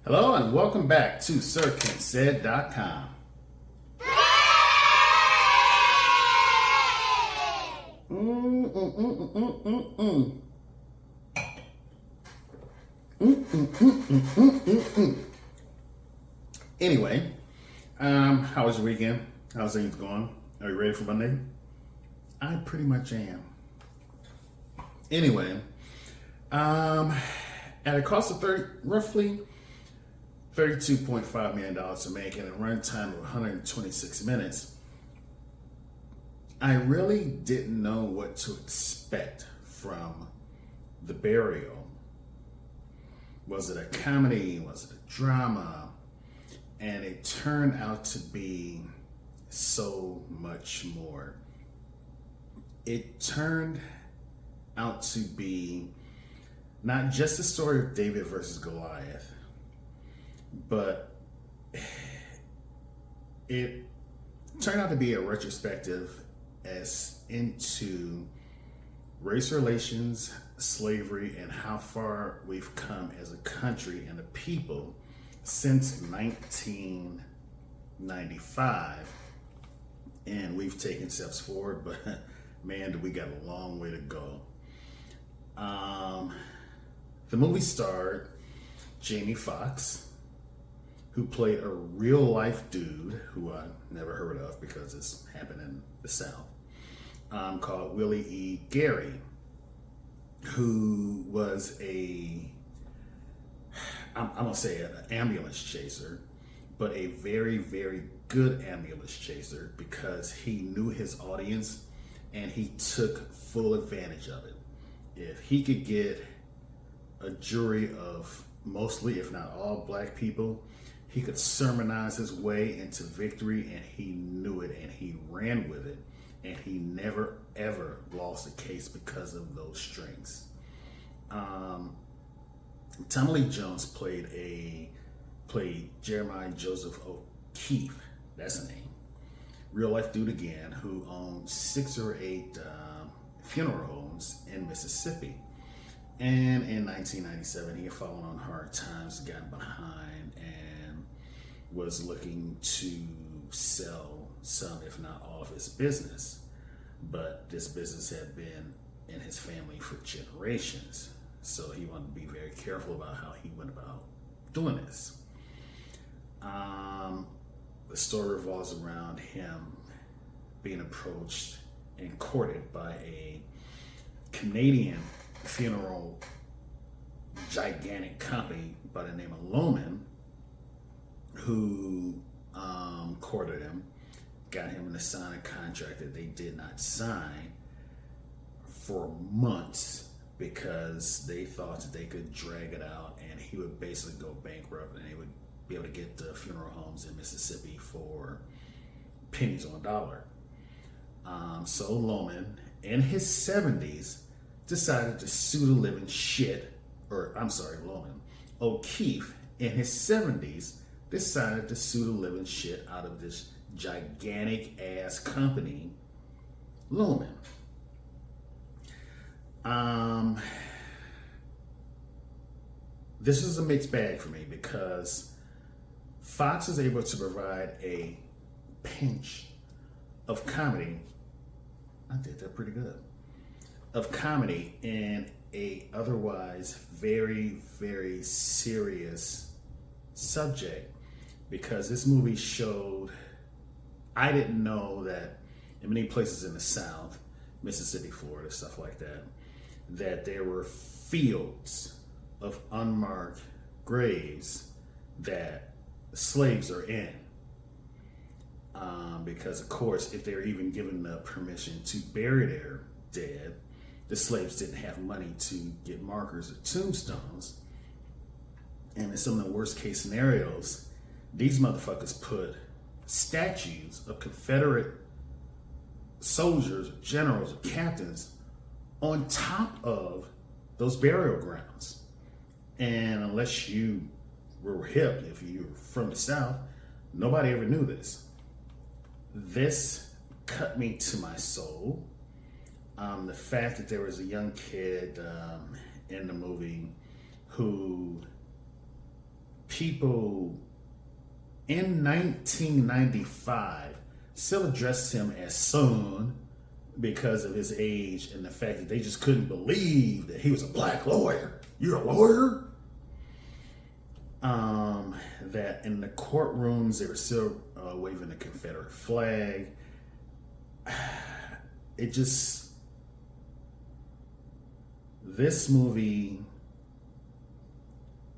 Hello and welcome back to SirKenSaid.com. Anyway, how was your weekend? How's things going? Are you ready for Monday? I pretty much am. Anyway, at a cost of roughly $32.5 million to make and a runtime of 126 minutes, I really didn't know what to expect from The Burial. Was it a comedy? Was it a drama? And it turned out to be so much more. It turned out to be not just the story of David versus Goliath, but it turned out to be a retrospective as into race relations, slavery, and how far we've come as a country and a people since 1995. And we've taken steps forward, but man, do we got a long way to go. The movie starred Jamie Foxx, who played a real life dude who I never heard of because it's happened in the South, called Willie E. Gary, who was I'm gonna say an ambulance chaser, but a very, very good ambulance chaser because he knew his audience and he took full advantage of it. If he could get a jury of mostly, if not all, black people, he could sermonize his way into victory, and he knew it, and he ran with it, and he never ever lost a case because of those strengths. Tommy Lee Jones played Jeremiah Joseph O'Keefe. That's a name. Real life dude again, who owned 6 or 8 funeral homes in Mississippi. And in 1997, he had fallen on hard times, gotten behind, and was looking to sell some, if not all, of his business. But this business had been in his family for generations. So he wanted to be very careful about how he went about doing this. The story revolves around him being approached and courted by a Canadian funeral gigantic company by the name of Loman, who courted him, got him to sign a contract that they did not sign for months because they thought that they could drag it out and he would basically go bankrupt and they would be able to get the funeral homes in Mississippi for pennies on a dollar. So Loman, in his 70s, decided to sue the living shit, Loman. O'Keefe, in his 70s, decided to sue the living shit out of this gigantic ass company, Loman. This is a mixed bag for me because Fox is able to provide a pinch of comedy. I did that pretty good. Of comedy in a otherwise very, very serious subject, because this movie showed, I didn't know that in many places in the South, Mississippi, Florida, stuff like that, that there were fields of unmarked graves that slaves are in. Because of course, if they're even given the permission to bury their dead, the slaves didn't have money to get markers or tombstones. And in some of the worst case scenarios, these motherfuckers put statues of Confederate soldiers, generals, or captains on top of those burial grounds. And unless you were hip, if you were from the South, nobody ever knew this. This cut me to my soul. The fact that there was a young kid in the movie who people in 1995 still addressed him as son because of his age and the fact that they just couldn't believe that he was a black lawyer. You're a lawyer? That in the courtrooms they were still waving the Confederate flag. This movie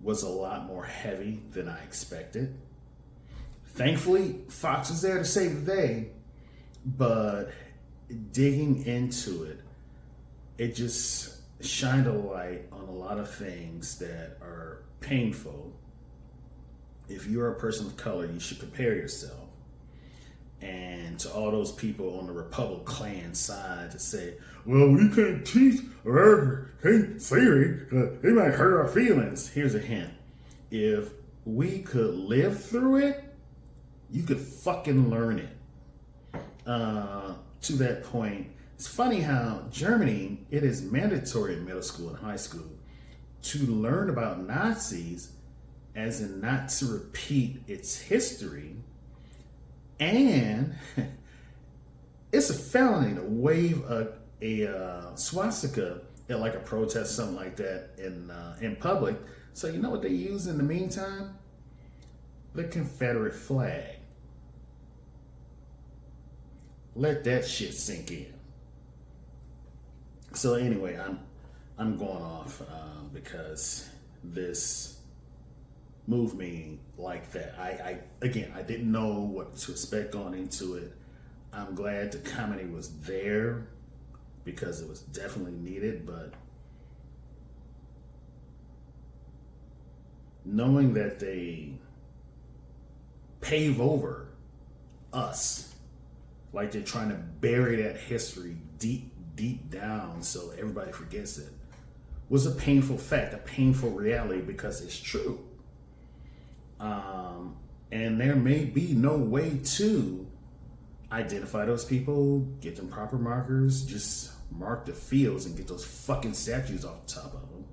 was a lot more heavy than I expected. Thankfully, Fox was there to save the day, but digging into it, it just shined a light on a lot of things that are painful. If you're a person of color, you should prepare yourself. And to all those people on the Republic Klan side to say, well, we can't teach or can't theory because it might hurt our feelings. Here's a hint. If we could live through it, you could fucking learn it. To that point, it's funny how Germany, it is mandatory in middle school and high school to learn about Nazis, as in not to repeat its history. And it's a felony to wave a swastika at like a protest, something like that in public. So you know what they use in the meantime? The Confederate flag. Let that shit sink in. So anyway, I'm going off because this moved me like that. I didn't know what to expect going into it. I'm glad the comedy was there because it was definitely needed, but knowing that they pave over us, like they're trying to bury that history deep down so everybody forgets it, was a painful fact, a painful reality, because it's true. And there may be no way to identify those people, get them proper markers, just mark the fields and get those fucking statues off the top of them.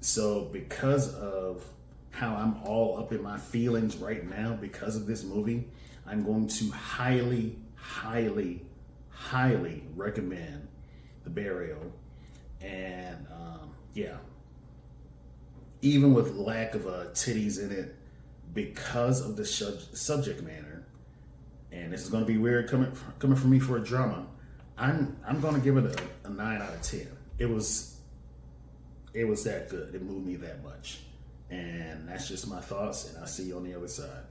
So because of how I'm all up in my feelings right now because of this movie, I'm going to highly recommend The Burial. And even with lack of titties in it, because of the subject matter, and this is going to be weird coming from me for a drama, I'm going to give it a 9 out of 10. It was that good. It moved me that much. And that's just my thoughts, and I'll see you on the other side.